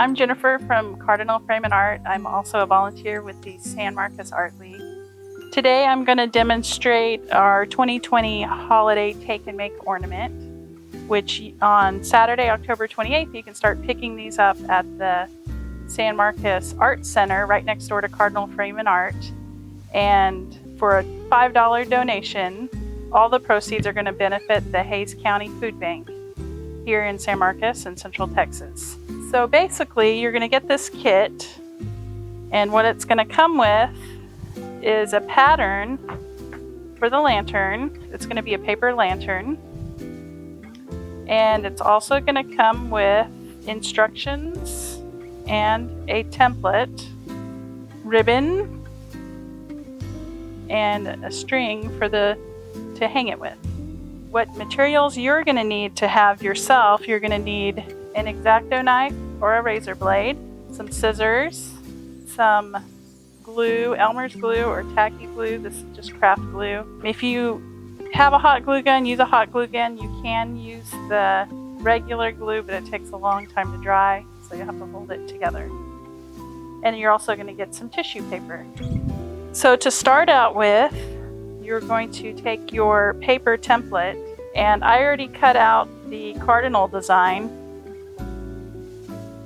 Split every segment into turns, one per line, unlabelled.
I'm Jennifer from Cardinal Frame and Art. I'm also a volunteer with the San Marcos Art League. Today I'm going to demonstrate our 2020 holiday take and make ornament, which on Saturday, October 28th, you can start picking these up at the San Marcos Art Center right next door to Cardinal Frame and Art. And for a $5 donation, all the proceeds are going to benefit the Hays County Food Bank here in San Marcos in Central Texas. So basically, you're going to get this kit, and what it's going to come with is a pattern for the lantern. It's going to be a paper lantern, and it's also going to come with instructions and a template, ribbon, and a string for to hang it with. What materials you're going to need to have yourself, you're going to need an X-Acto knife or a razor blade, some scissors, some glue, Elmer's glue or tacky glue. This is just craft glue. If you have a hot glue gun, use a hot glue gun. You can use the regular glue, but it takes a long time to dry, so you have to hold it together. And you're also going to get some tissue paper. So to start out with, you're going to take your paper template, and I already cut out the Cardinal design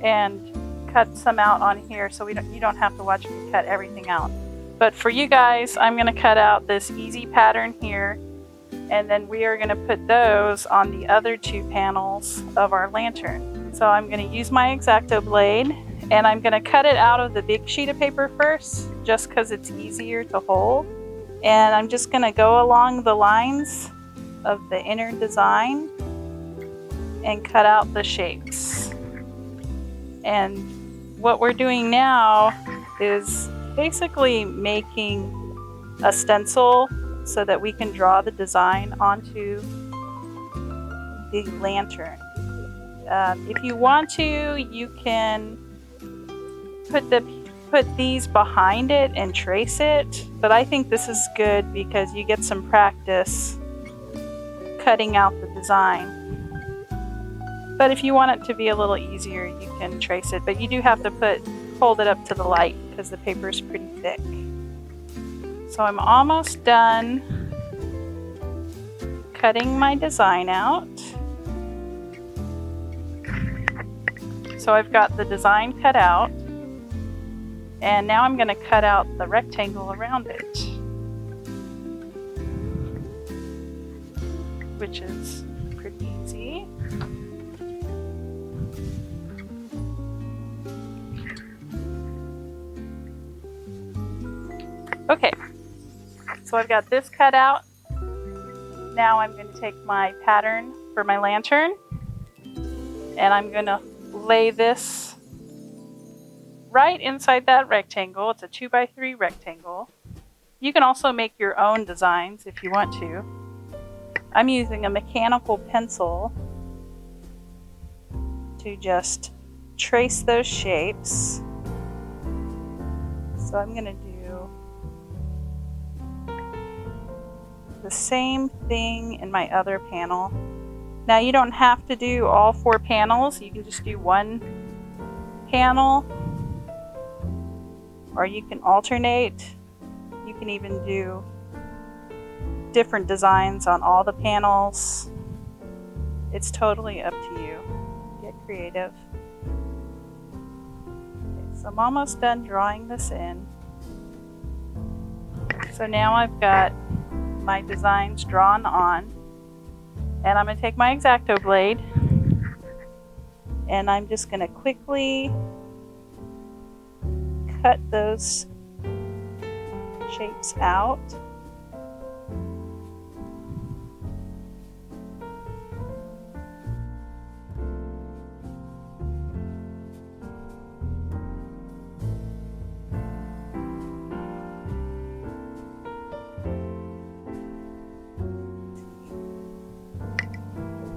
and cut some out on here, so you don't have to watch me cut everything out. But for you guys, I'm going to cut out this easy pattern here, and then we are going to put those on the other two panels of our lantern. So I'm going to use my X-Acto blade, and I'm going to cut it out of the big sheet of paper first, just because it's easier to hold. And I'm just going to go along the lines of the inner design and cut out the shapes. And what we're doing now is basically making a stencil so that we can draw the design onto the lantern. If you want to, you can put these behind it and trace it, but I think this is good because you get some practice cutting out the design. But if you want it to be a little easier, you can trace it, but you do have to hold it up to the light because the paper is pretty thick. So I'm almost done cutting my design out. So I've got the design cut out. And now I'm going to cut out the rectangle around it, which is pretty easy. Okay, so I've got this cut out. Now I'm going to take my pattern for my lantern, and I'm going to lay this right inside that rectangle. It's a 2x3 rectangle. You can also make your own designs if you want to. I'm using a mechanical pencil to just trace those shapes. So I'm going to do the same thing in my other panel. Now you don't have to do all 4 panels. You can just do one panel, or you can alternate. You can even do different designs on all the panels. It's totally up to you. Get creative. Okay, so I'm almost done drawing this in. So now I've got my designs drawn on, and I'm going to take my X-Acto blade, and I'm just going to quickly cut those shapes out.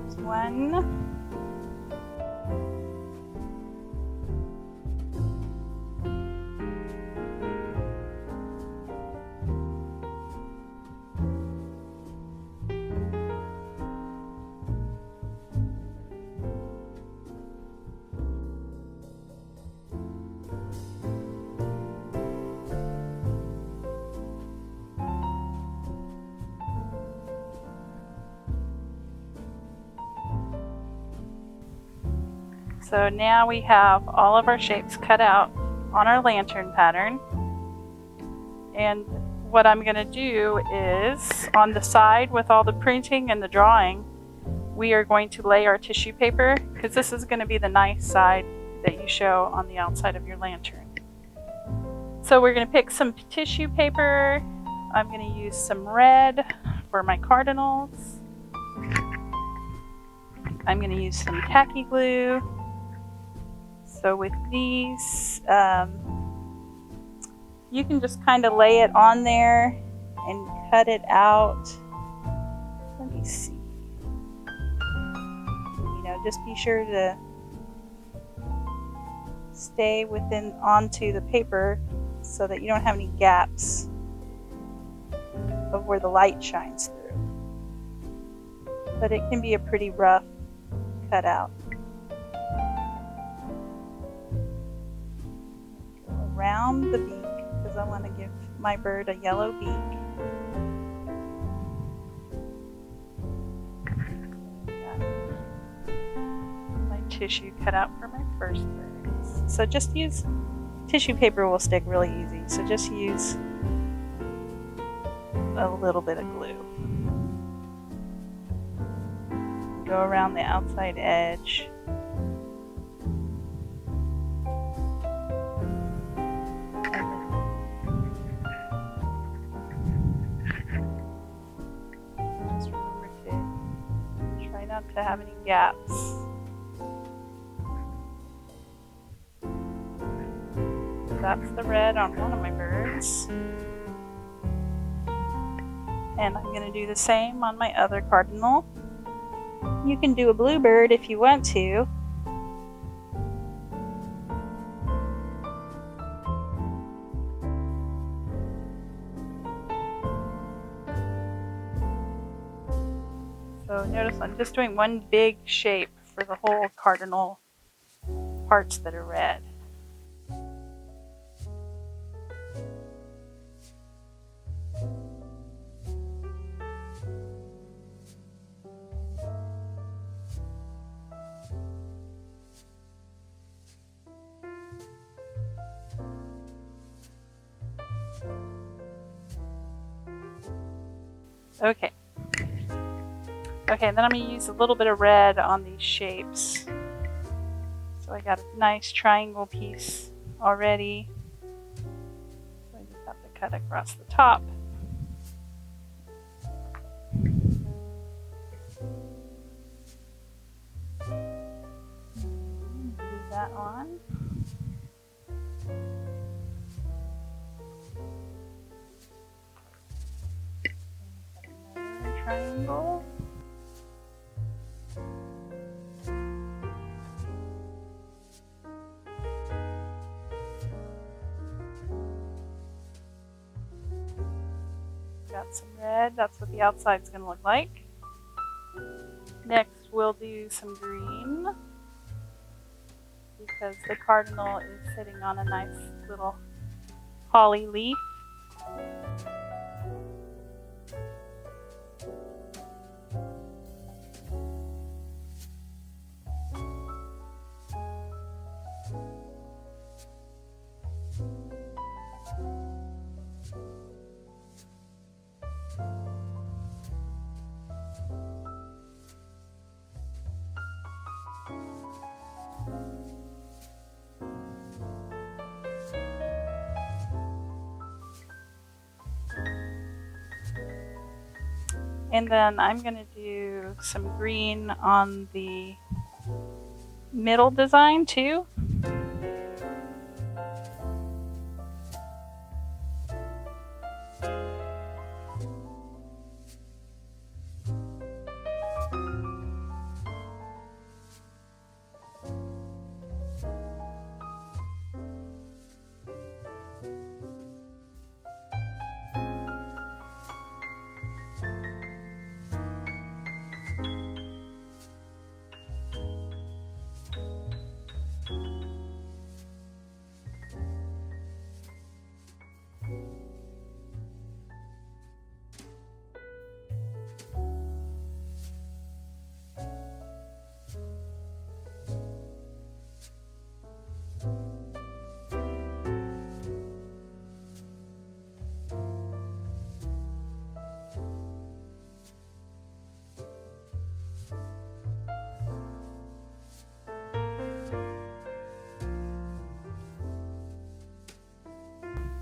There's one. So now we have all of our shapes cut out on our lantern pattern. And what I'm going to do is, on the side with all the printing and the drawing, we are going to lay our tissue paper, because this is going to be the nice side that you show on the outside of your lantern. So we're going to pick some tissue paper. I'm going to use some red for my cardinals. I'm going to use some tacky glue. So with these, you can just kind of lay it on there and cut it out. Let me see. You know, just be sure to stay onto the paper so that you don't have any gaps of where the light shines through. But it can be a pretty rough cutout. Go around the beak because I want to give my bird a yellow beak. My tissue cut out for my first birds. So just use tissue paper, will stick really easy. So just use a little bit of glue. Go around the outside edge. Just remember to try not to have any gaps. That's the red on one of my birds. And I'm going to do the same on my other cardinal. You can do a blue bird if you want to. So notice I'm just doing one big shape for the whole cardinal parts that are red. Okay. Okay, and then I'm going to use a little bit of red on these shapes. So I got a nice triangle piece already. So I just have to cut across the top. Glue that on. Triangle. Got some red, that's what the outside's going to look like. Next we'll do some green because the cardinal is sitting on a nice little holly leaf. And then I'm going to do some green on the middle design too.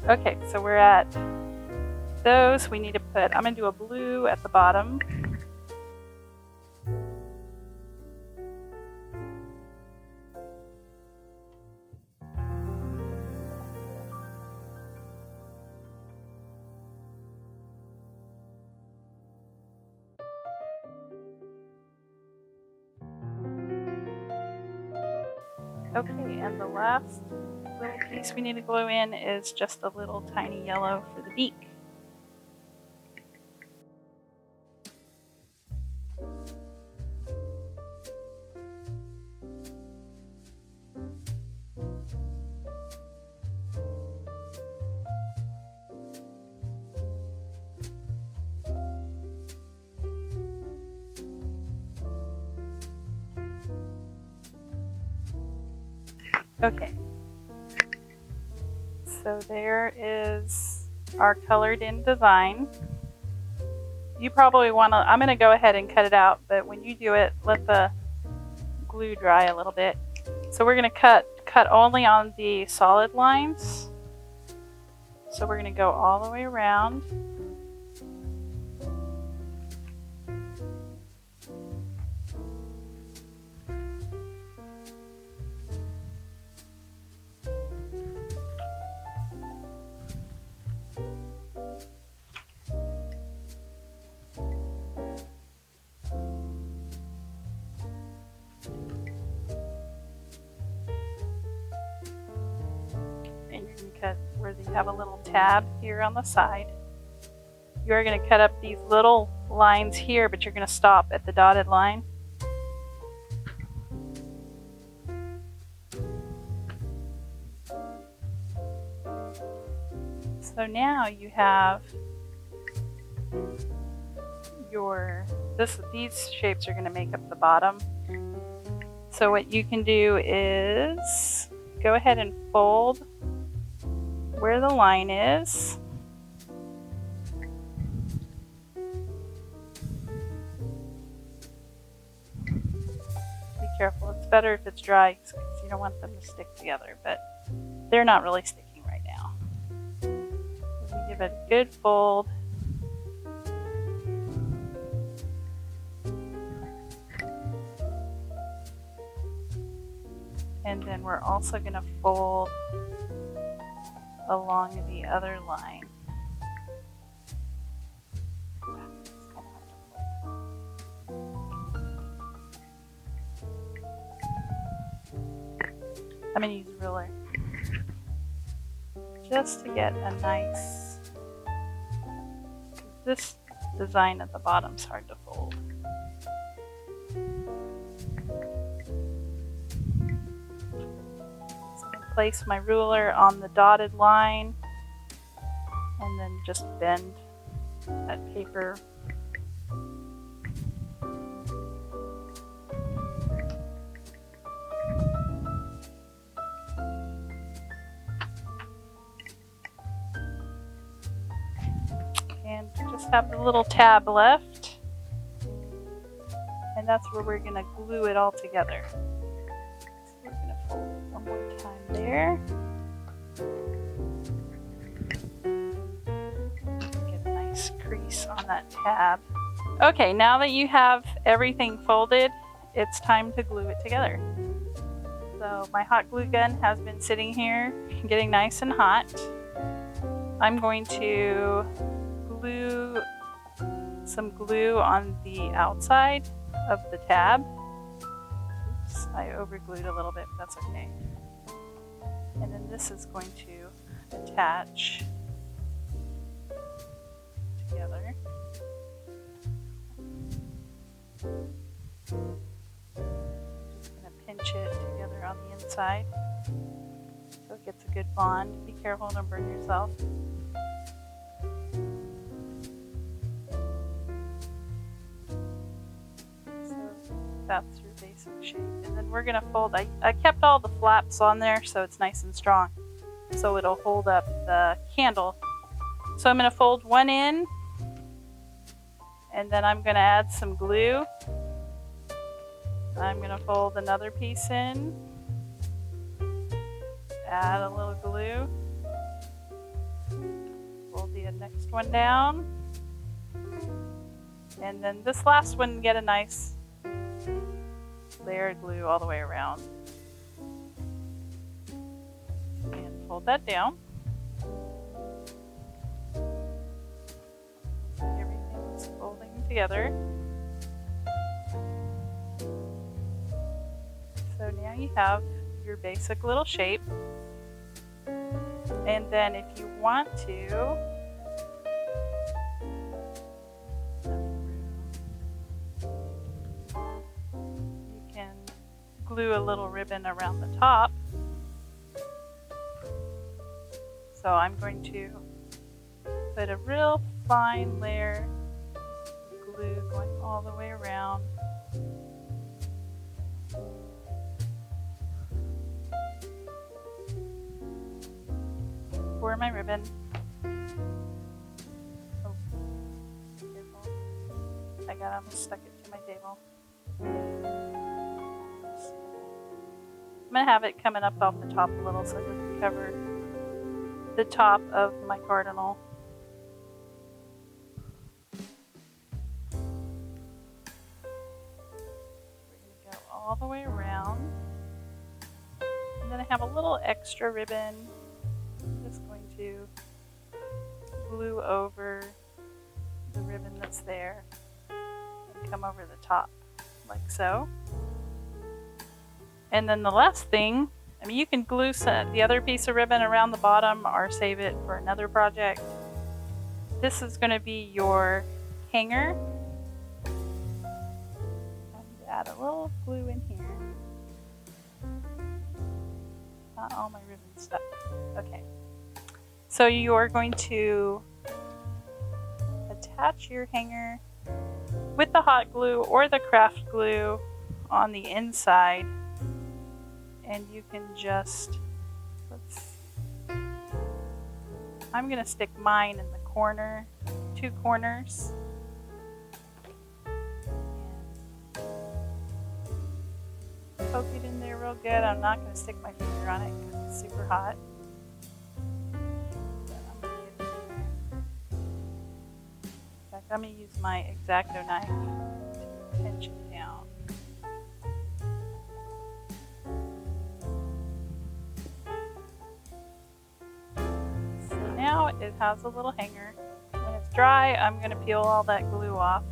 Okay, so we're at those. We need to put, I'm going to do a blue at the bottom. Okay, and the last little piece we need to glue in is just a little tiny yellow for the beak. Okay, so there is our colored in design. You probably want to, I'm going to go ahead and cut it out, but when you do it, let the glue dry a little bit. So we're going to cut only on the solid lines. So we're going to go all the way around. And you can cut where you have a little tab here on the side. You're going to cut up these little lines here, but you're going to stop at the dotted line. So now you have your, these shapes are going to make up the bottom. So what you can do is go ahead and fold where the line is. Be careful, it's better if it's dry because you don't want them to stick together, but they're not really sticking right now. So we give it a good fold. And then we're also going to fold along the other line. I'm going to use a ruler just to get a nice, this design at the bottom is hard to fold. Place my ruler on the dotted line and then just bend that paper. And just have the little tab left, and that's where we're going to glue it all together. One more time there. Get a nice crease on that tab. Okay, now that you have everything folded, it's time to glue it together. So my hot glue gun has been sitting here getting nice and hot. I'm going to glue some glue on the outside of the tab. I overglued a little bit, but that's okay. And then this is going to attach together. Just going to pinch it together on the inside so it gets a good bond. Be careful, don't burn yourself. That's your basic shape. And then we're going to fold, I kept all the flaps on there so it's nice and strong, so it'll hold up the candle. So I'm going to fold one in, and then I'm going to add some glue. I'm going to fold another piece in, add a little glue, the next one down. And then this last one, get a nice layer of glue all the way around. And fold that down. Everything's folding together. So now you have your basic little shape. And then if you want to, you can glue a little ribbon around the top. So I'm going to put a real fine layer of glue going all the way around. For my ribbon. Oh, careful. I got almost stuck it to my table. I'm going to have it coming up off the top a little so it doesn't cover the top of my cardinal. We're going to go all the way around. And then I have a little extra ribbon. I'm just going to glue over the ribbon that's there and come over the top like so. And then the last thing, I mean, you can glue the other piece of ribbon around the bottom or save it for another project. This is going to be your hanger. And add a little glue in here. Not all my ribbon's stuck. Okay. So you are going to attach your hanger with the hot glue or the craft glue on the inside. And you can just, I'm going to stick mine in the corner, 2 corners. And poke it in there real good. I'm not going to stick my finger on it because it's super hot. But I'm going to get it in there. In fact, I'm going to use my X-Acto knife to pinch it down. Now it has a little hanger. When it's dry, I'm going to peel all that glue off.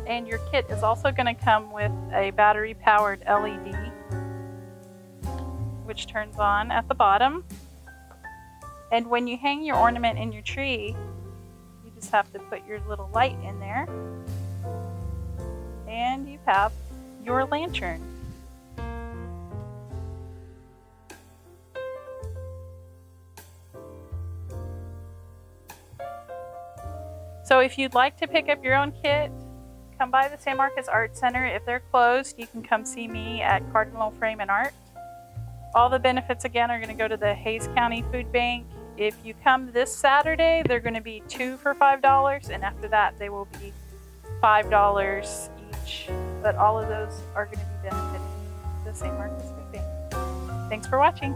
And your kit is also going to come with a battery-powered LED, which turns on at the bottom. And when you hang your ornament in your tree, you just have to put your little light in there, and you have your lantern. So if you'd like to pick up your own kit, come by the San Marcos Art Center. If they're closed, you can come see me at Cardinal Frame and Art. All the benefits again are going to go to the Hays County Food Bank. If you come this Saturday, they're going to be 2 for $5, and after that they will be $5 each. But all of those are going to be benefiting the San Marcos Food Bank. Thanks for watching.